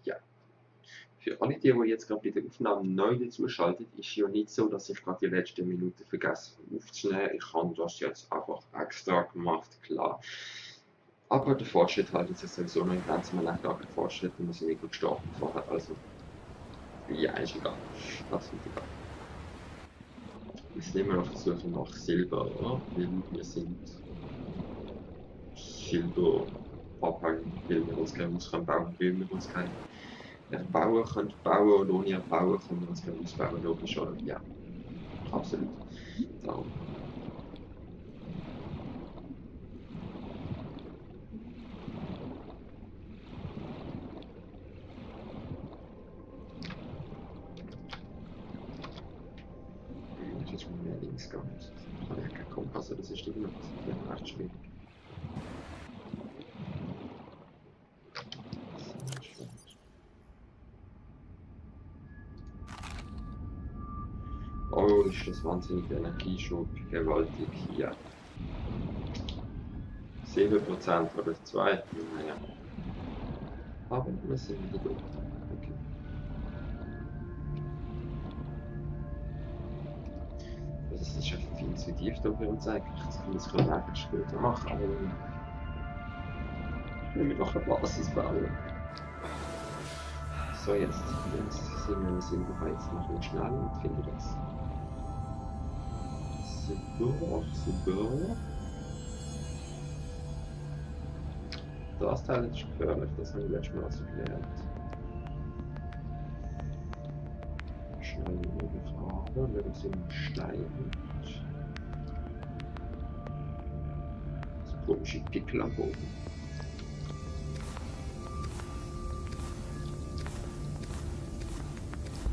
ja. Für alle die jetzt gerade bei der Aufnahme neu dazuschalten, ist ja nicht so, dass ich gerade die letzten Minuten vergessen aufzunehmen. Ich habe das jetzt einfach extra gemacht, klar. Aber der Fortschritt haltet sich sowieso noch in Grenzen. Man lernt auch den Fortschritt und wir sind nicht gut gestartet vorher. Also, ja, ist egal. Absolut egal. Wir sind immer auf der Suche nach Silber, oder? Weil wir sind Silber abhängig, weil wir uns kein Haus bauen können, weil wir uns kein Erbauer können bauen und ohne Erbauer können wir uns kein Haus bauen, logisch, oder? Ja, absolut. Darum. Jetzt mal mehr links gehen. Ich habe ja keinen Kompass, das ist immer recht schwierig. Oh, ist das wahnsinnig Energieschub, gewaltig hier. 7% oder 2, naja. Aber wir sind wieder gut. Okay. Also es ist einfach viel zu tief da für uns eigentlich. Das können wir einfach später machen, aber wenn wir noch eine Basis bauen. So, jetzt sind wir im Silberheiz. Machen wir schnell und finden das. Silber. Das Teil ist gefährlich, das haben wir letztes Mal also gelernt. Schnell möglich aber, wenn es im Stein liegt. Das komische Pickel am Boden.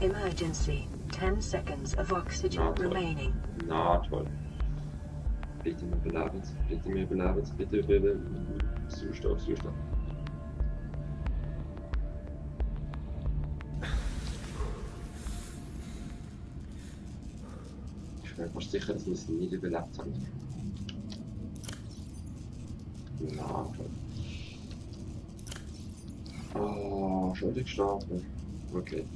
Emergency. 10 seconds of oxygen remaining. Na toll. Bitte mir beleben, bitte mir beleben, bitte. Sauerstoff. Ich bin fast sicher, dass wir es nicht überlebt haben. Na toll. Oh, schon wieder gestorben. Okay.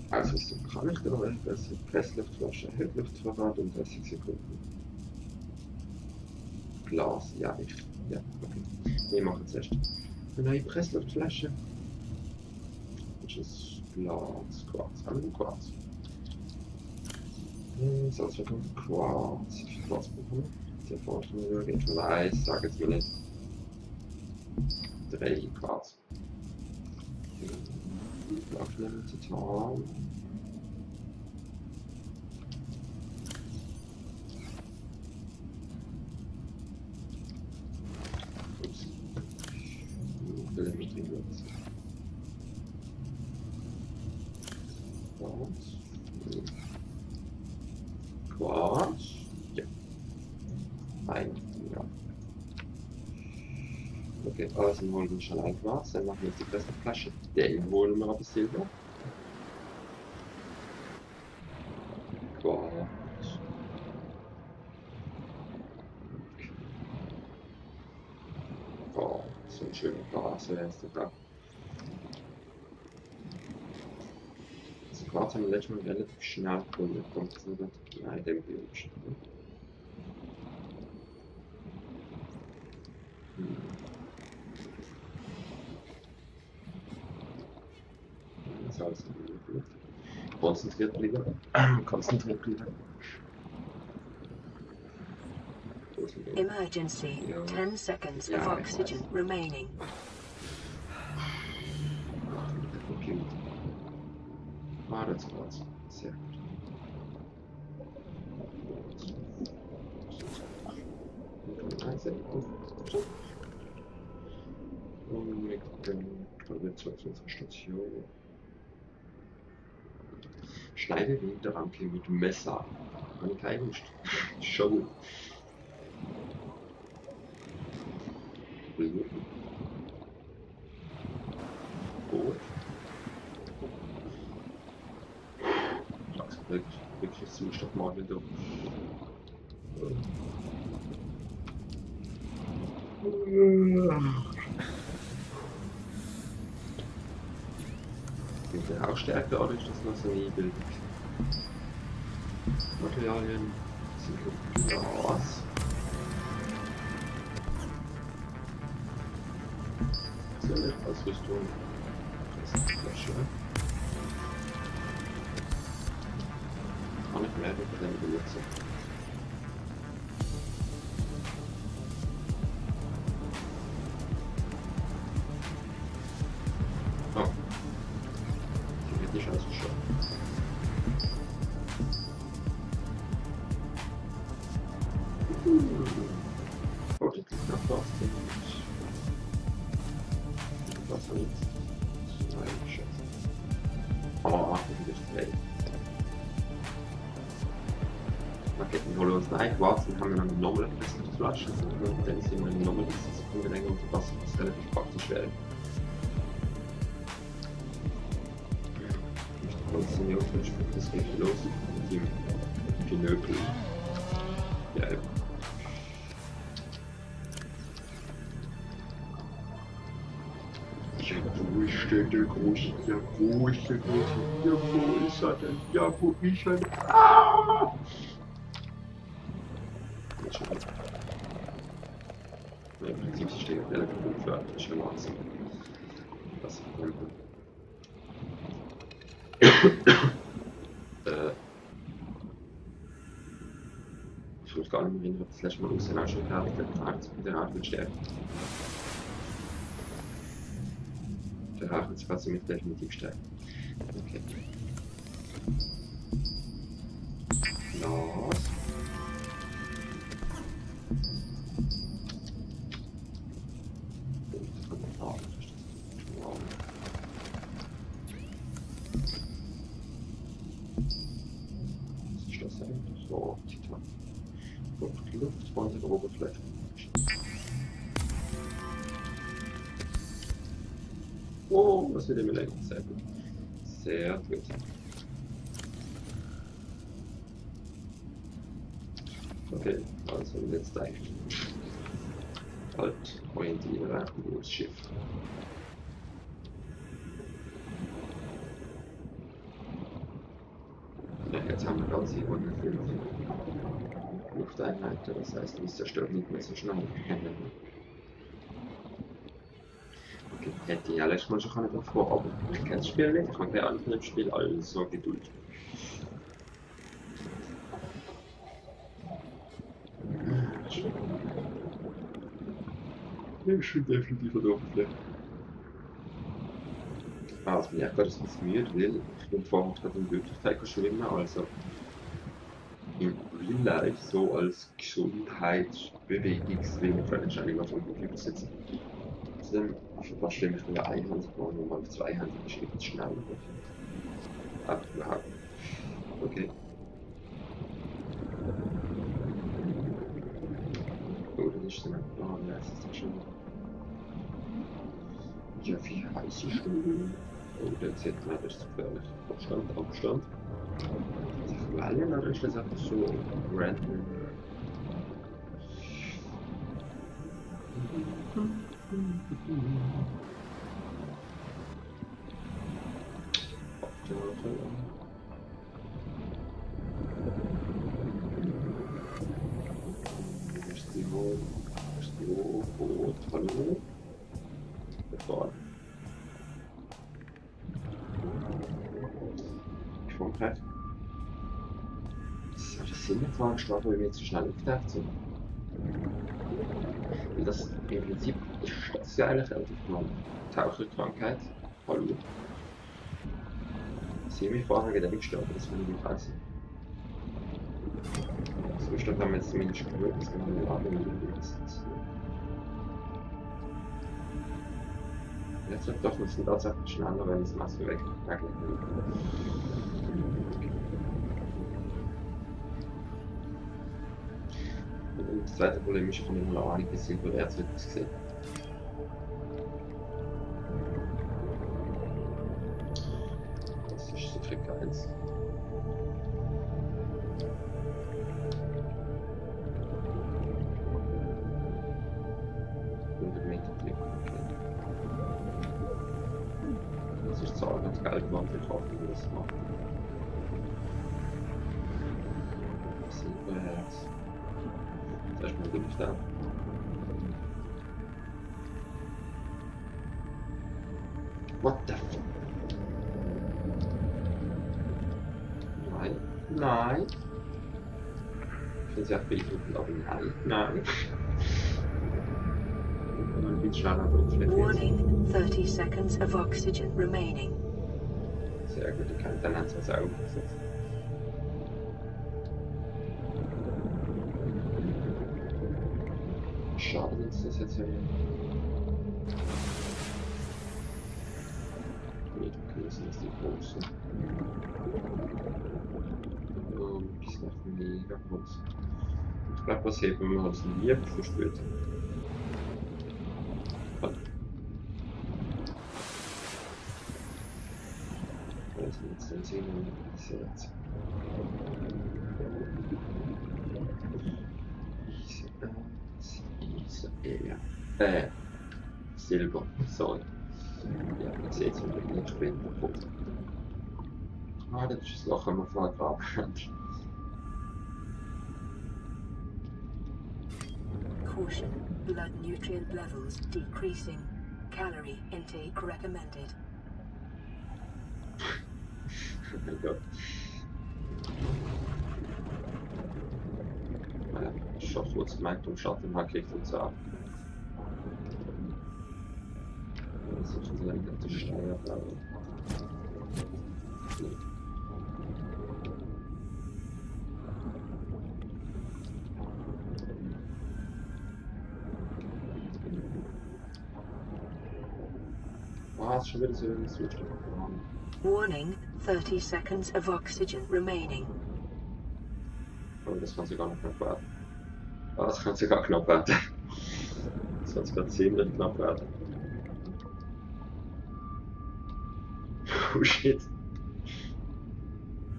Also so kann ich da noch etwas. Pressluftflasche, Höchluftvorrat und 30 Sekunden. Glas, ja, okay. Wir machen zuerst eine neue Pressluftflasche. Das ist Glas, Quarz, haben wir Quarz. Sonst wird noch Quarz. Wie viel Quarz brauchen wir? Der Forschung geht von 1, sag jetzt mal nicht. 3 Quarz. Aufnehmen total. Ups. Will mich drin lassen. Quarz. Ja. Ja. Okay, also holen wir schon ein Quarz, dann machen wir jetzt die Pressluftflasche. Den holen wir aber Silber. Quarz. Okay. Oh, so ein schöner Quarz, der erste Tag. Das Quarz haben wir letztes Mal relativ schnell gefunden. Kommt es nicht? Nein, den will ich nicht. Das ist alles gut. Konzentriert bleiben. Emergency. 10 seconds of oxygen remaining. Das war's. Sehr gut. Und wir kommen jetzt zu unserer Station. Schneide Winterranke mit Messer. Habe ich keine Lust. Show. Gut. Wirklich Zustand mal wieder. der auch stärker oder ist das noch so Nebel? Materialien sind Glas. Ausrüstung. Das ist Flasche. Kann ich mehr mit dem benutzen. Oh. Die wird nicht ausgeschaut. Oh, das liegt nach Wasser. Was soll jetzt? Nein, Scheiße. Oh, das ist Display. Okay, wir holen uns ein Quarz, dann haben wir noch eine normale Flasche und dann sind wir eine normale Sekunde länger unter Wasser, was relativ praktisch wäre. Und sind wir auf den Spruch, das geht los mit dem Pinöpel. Ja, ja. Wo ist denn der große? Ja, wo ist der große? Ja, wo ist er denn? Ja, wo ist er denn? Ah! Jetzt schon wieder. Ja, im Prinzip steht relativ unfertig, das ist schon langsam. Das ist ich weiß gar nicht mehr, ob das letzte Mal aussehen auch schon gehabt hat, der Art wird sterben. Der Art wird quasi mit definitiv sterben. Okay. Los. Was ist das eigentlich? So, Titan. Und die Luft von der Oberfläche. Oh, was wird immer länger? Sehr gut. Sehr gut. Okay, also jetzt eigentlich halt orientieren ins Schiff. Ja, jetzt haben wir ganz hier 105 Lufteinheiten, das heißt, wir zerstören nicht mehr so schnell. Okay, hätte ich ja letztes Mal schon davor, aber ich kenne das Spiel nicht, ich habe bei anderen Spielen alles so Geduld. Ich bin definitiv an der Oberfläche. Also bin ich gerade ein bisschen müde, weil ich bin vorhin gerade in Wirklichkeit schwimmen, also im Real Life so als Gesundheitsbewegungswillen wahrscheinlich auf dem Computer sitzen. Außerdem fast schlimm, ich bin ja einhändig geworden und auf zweihändig ist etwas schneller. Aber überhaupt. Okay. Oh, das ist dann. Oh, ja, das ist schon. Ja, wie heiß ist denn? Oh, der Z, nein, das ist zu gefährlich. Abstand, Abstand. Die Wellen, oder ist das einfach so random? Hallo? Bevor. Ich vom Brett. Das sind jetzt mal gestorben, weil wir jetzt zu schnell aufgetaucht sind. Und das im Prinzip ist das ja eigentlich relativ normal. Taucherkrankheit. Hallo. Sie mich vorher wieder gestorben, das will ich nicht heißen. So gestorben haben wir jetzt zumindest gehört, dass wir eine Lade sind. Jetzt wird doch ein bisschen tatsächlich schneller, wenn das Messer weglegen. Und das zweite Problem ist, ich habe immer noch einige Silbererz wird gesehen. Das ist so Trick 1. zahlen, das Geld gemacht, ich hoffe, ich das macht. Silberherz. Das ist mir nicht da. What the fuck? Nein, nein. Ich finde es ja beeindruckend, aber nein, nein. Man wird schneller draufschlägt. Warning, 30 seconds of oxygen remaining. Sehr gut, ich kann dann einfach sagen. Schade, dass das jetzt hier. Nee, du kannst nicht die große. Oh, die ist noch mega groß. Ich glaube, was heben wir uns nie für später. Also jetzt dann sehen wir das jetzt. Silber, sorry. Ja, man sieht es nicht später. Ah, das ist das Loch, wenn man vorher graben kann. Caution, blood nutrient levels decreasing. Calorie intake recommended. Oh mein Gott. Ich habe kurz gemerkt, um Schatten mal kriegt uns ab. Das ist schon so eine ganze Steuer. Ah, ist schon wieder so ein Switch. Warning, 30 seconds of oxygen remaining. Oh, das kann sogar noch knapp werden. Ah, das kann sogar knapp werden. Das kann sogar ziemlich knapp werden. Oh shit.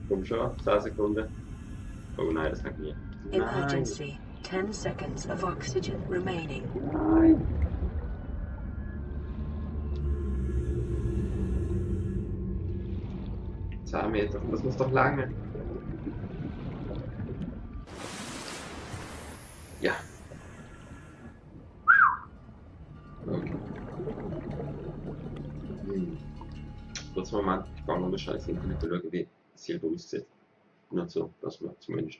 Komm schon, 10 Sekunden. Oh nein, das kann nie. Emergency, 10 seconds of oxygen remaining. Nein. Meter, das muss doch lange. Ja. Okay. Kurz Moment, ich kann noch mal ins Internet schauen, wie Silber aussieht. Nur so, dass man zumindest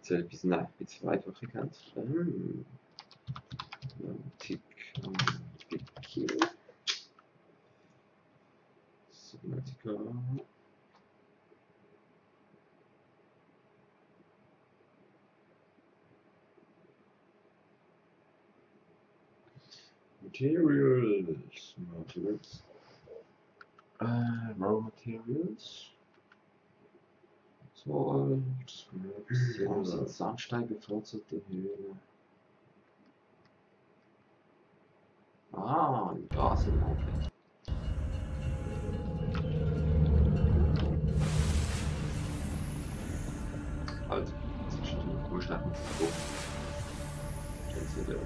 ein bisschen einfacher kennt. Tick, Kill. Subnautica. Materials. Raw Materials. Salt. Sandstein bevorzugte Höhle. Ah, ein Gas im Aufwärts. Also, das ist schon cool, statt mit so. Kennst du den?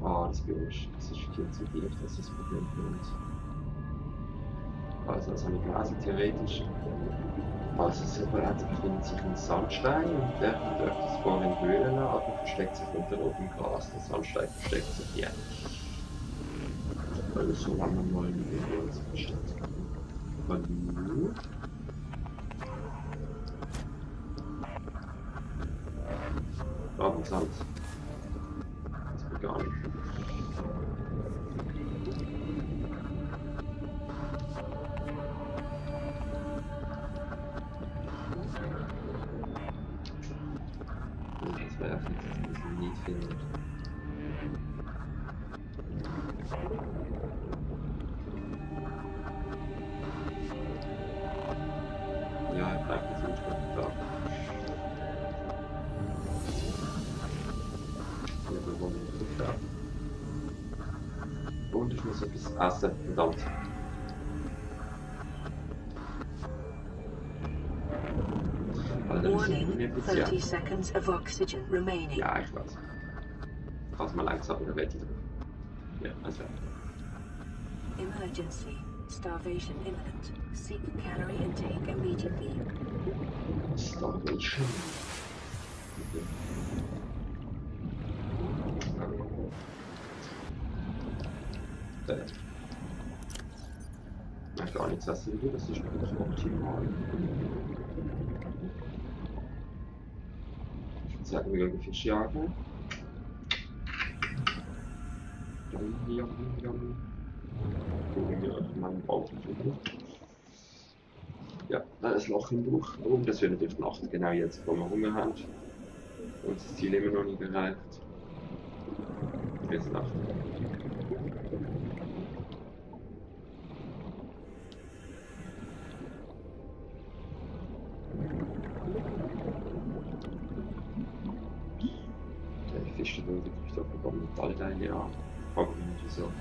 Ah, das Biologisch, das ist viel zu tief, das ist das Problem für uns. Also, das habe ich gelesen, theoretisch. Also, Silbererz befindet sich in Sandstein und der kann durch das Bohren in Höhlen, aber versteckt sich unter oben Gras. Der Sandstein versteckt sich hier. Also, so lange mal wie wir uns versteckt haben. Hallo? Abendland. Das geht gar nicht. Das wäre ja vielleicht ein bisschen nicht findet. Ja, ich bleibe jetzt nicht da. Und ich muss etwas essen, verdammt. Alter, das ist Warning, 30 ineffizient. seconds of oxygen remaining. Ja, ich weiß. Kannst mal langsam oder wette drauf. Ja, also. Emergency. Starvation imminent. Seek calorie intake immediately. Starvation. Na, gar nichts essen will, das ist wirklich optimal. Ich würde sagen, wir gehen Fisch jagen. Man braucht natürlich. Ja, da ist Loch im Buch. Oh, das wird natürlich Nacht, genau jetzt, wo wir Hunger haben. Und das Ziel immer noch nicht erreicht. Jetzt Nacht. Der Fisch hat wirklich doch bekommen Metallteile an. Frag mich nicht wieso.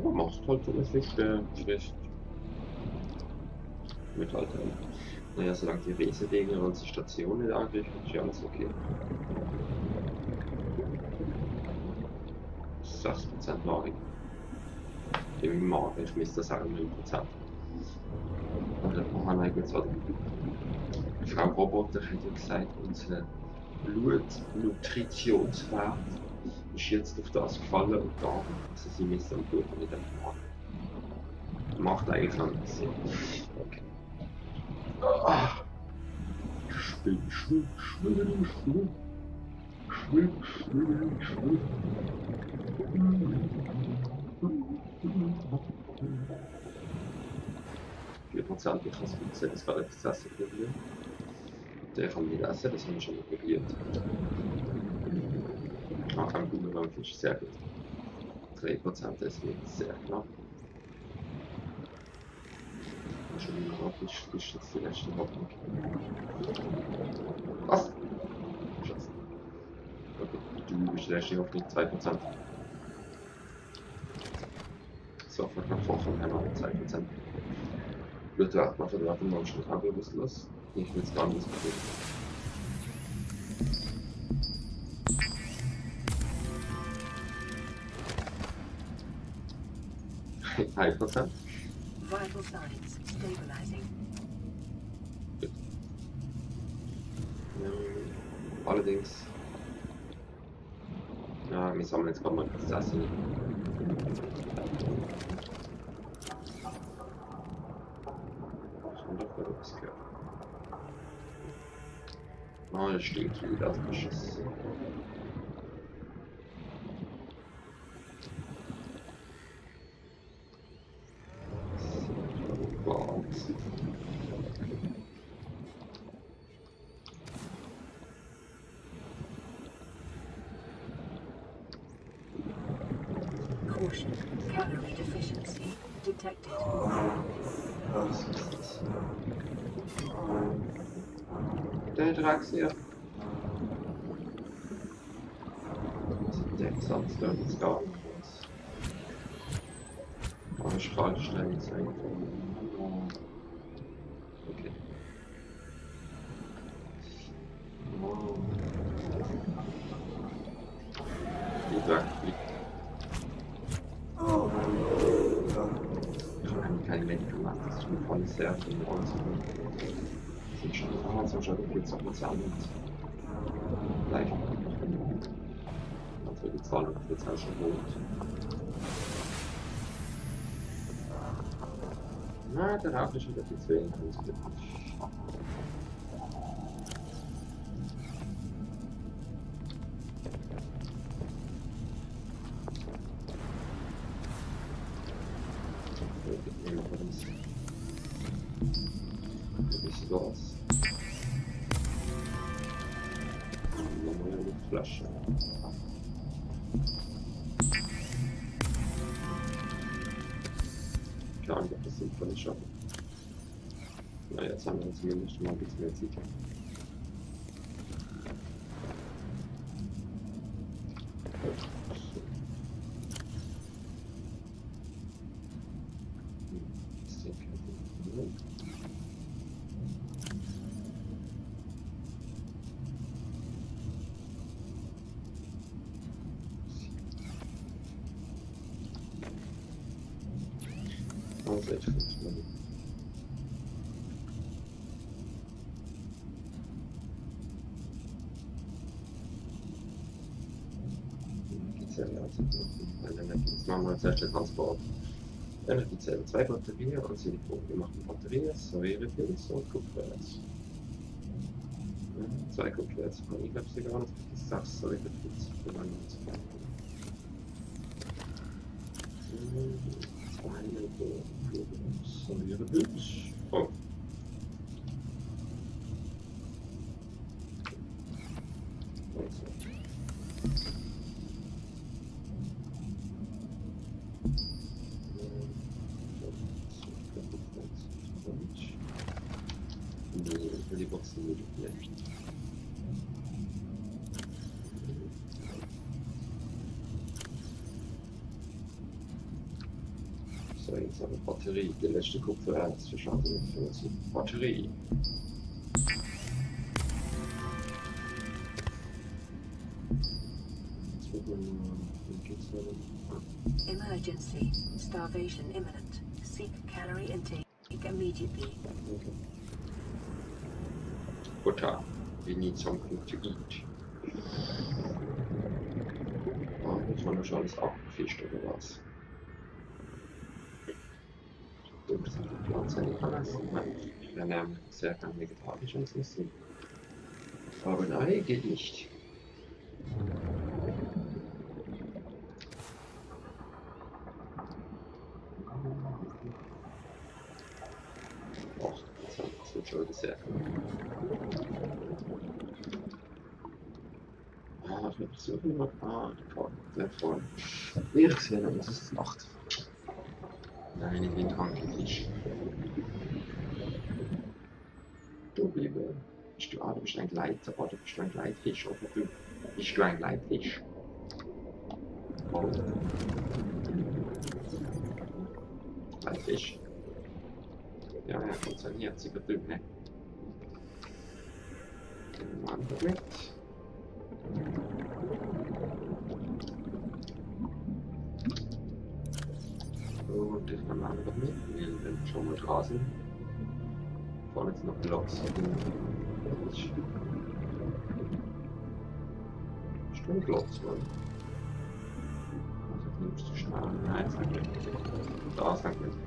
Ja, macht halt so ein Fisch, der schlecht Metallteile. Naja, solange die Resendinger und die Station nicht angreifen, ist ja alles okay. 6% Nahrung. Im Magen, ich misst das sagen 9%. Und dann haben wir jetzt halt. Frau Roboter hat ja gesagt, unser Blutnutritionswert ist jetzt auf das gefallen und da, also sie misst am Blut und nicht am Magen. Macht eigentlich noch nicht Sinn. Okay. Schwimm. Prozent, ich kann es gut sehen, das war etwas zu essen probieren. Der kann nicht essen, das haben wir schon mal probiert. Kein Blumenwahlfisch, sehr gut. 3% ist mir sehr knapp. Schon wieder Fisch ist jetzt die letzte Hoffnung. Was? Schatz. Okay, du bist die letzte Hoffnung, 2%. Sofort nach Kochen haben wir 2%. Blutwert macht den Waffenmonster auch bewusstlos. Ich will es gar nicht probieren. 1%. Vital signs stabilizing. Gut. Allerdings. Ja, wir sammeln jetzt gerade mal das Essen. Was gehört. Oh, das stinkt wieder, das Beschiss. Caution. Calorie deficiency detected. Was ist das? Der Draxier. Der Sandstone ist gar nicht groß. Aber Strahlstein ist einfach. Okay. Die Drax fliegt. Ich habe keine Medikamente, das ist mir voll sehr viel Räumen. Sind schon schon jetzt auch mal zusammen. Leicht. Also die Zahl wird jetzt auch schon rot. Na, der Rauch ist wieder viel zu wenig. Gas. Eine neue Luftflasche. Keine Ahnung, ob das sinnvoll ist, aber naja, jetzt haben wir zumindest mal ein bisschen mehr Zeit. Also ich finde man. Energiezelle, also jetzt machen wir als erstes Transport. Energiezelle, 2 Batterien und Silikon. Wir machen Batterien, Säurepilz und Kupfererz. 2 Kupfererz, ich glaube sogar noch für die 6 Säurepilz. 2 Säurepilz. Oh. Die Boxen würde ich nicht. So, jetzt haben wir Batterie. Der letzte Kupfererz für Schaden für unsere Batterie. Jetzt wird man. Wie geht's weiter? Emergency. Starvation imminent. Seek calorie intake immediately. Okay. Butter. We need something to eat. Oh, jetzt haben wir schon alles abgefischt oder was? Das sind die Pflanzen nicht alles. Ich ernähre sehr gerne vegetarisch als Essen. Aber nein, geht nicht. 8%, das wird schon sehr gut. Ah, ich suche noch. Ah, die Karte voll. Ich sehe noch, was es macht. Nein, ich bin Kankelfisch. Du, Liebe. Bist du, du bist ein Gleiter, oder bist du ein Gleitfisch, oder du bist du ein Gleitfisch? Oh. Gleitfisch. Ja, er kommt sein herziger Typ, ne? Den machen wir mit. Und das kann man einfach mitnehmen, wenn wir schon mal dran sind. Vorne jetzt noch Blocks. Stimmt, Blocks, Mann. Also nimmst du schnell. Nein, das geht nicht. Das geht nicht.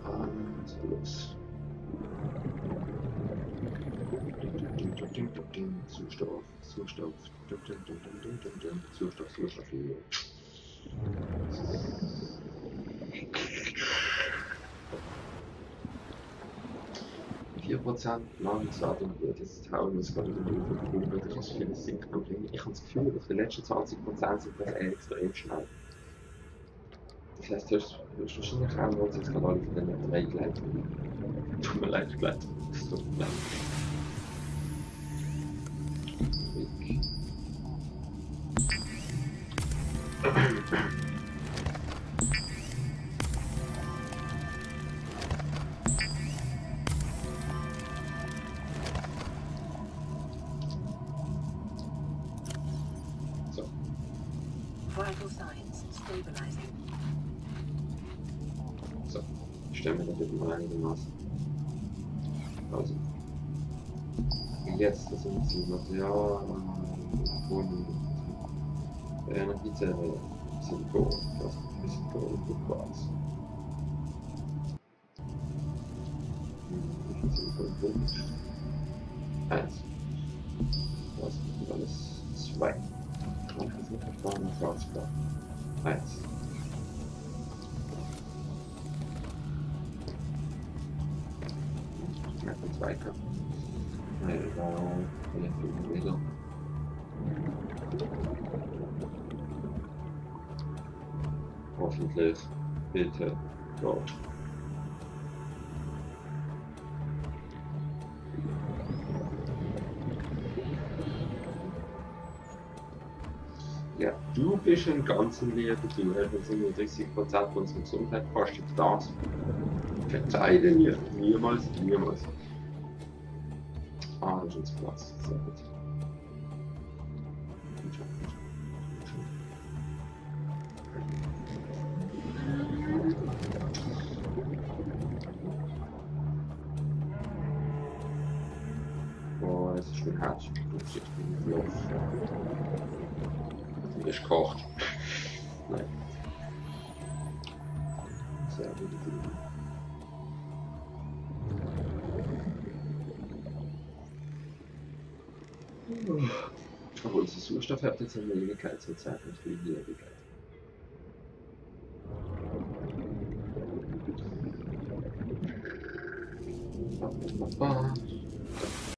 Und los. Sauerstoff, Sauerstoff, Sauerstoff, Sauerstoff. 4% Nahrungsladung wird jetzt hauen, das gerade in der Gruppe, das ist vieles sinkbar. Ich habe das Gefühl, dass die letzten 20% sind das extrem schnell. Das heißt, höchstwahrscheinlich haben wir uns jetzt gerade alle von den 3 Gleitungen. Tut mir leid, Gleitungen. Das tut mir leid. So. Vital signs stabilizing. So, stellen wir das jetzt mal einigermaßen. Also, jetzt das sind die Material und Energiezelle, Silikon, das ist Silikon und Quarz. Wie viel Silikon? 1. Das ist alles 2. Und das ist verfahren Quarz. 1. Jetzt weiter. Vielleicht wieder. Hoffentlich. Bitte. Gott. Ja, du bist ein ganzen Leben, du hast uns 37% unserer Gesundheit kostet das. Verzeih mir, niemals, niemals. Ah, das ist uns Platz, sehr gut. Oh, es ist schon hart. Ich bin los. Ich kocht. Nein. Sehr gute Idee. Aber unser Sauerstoff hat jetzt eine Ewigkeitsrezept und für die Ewigkeit.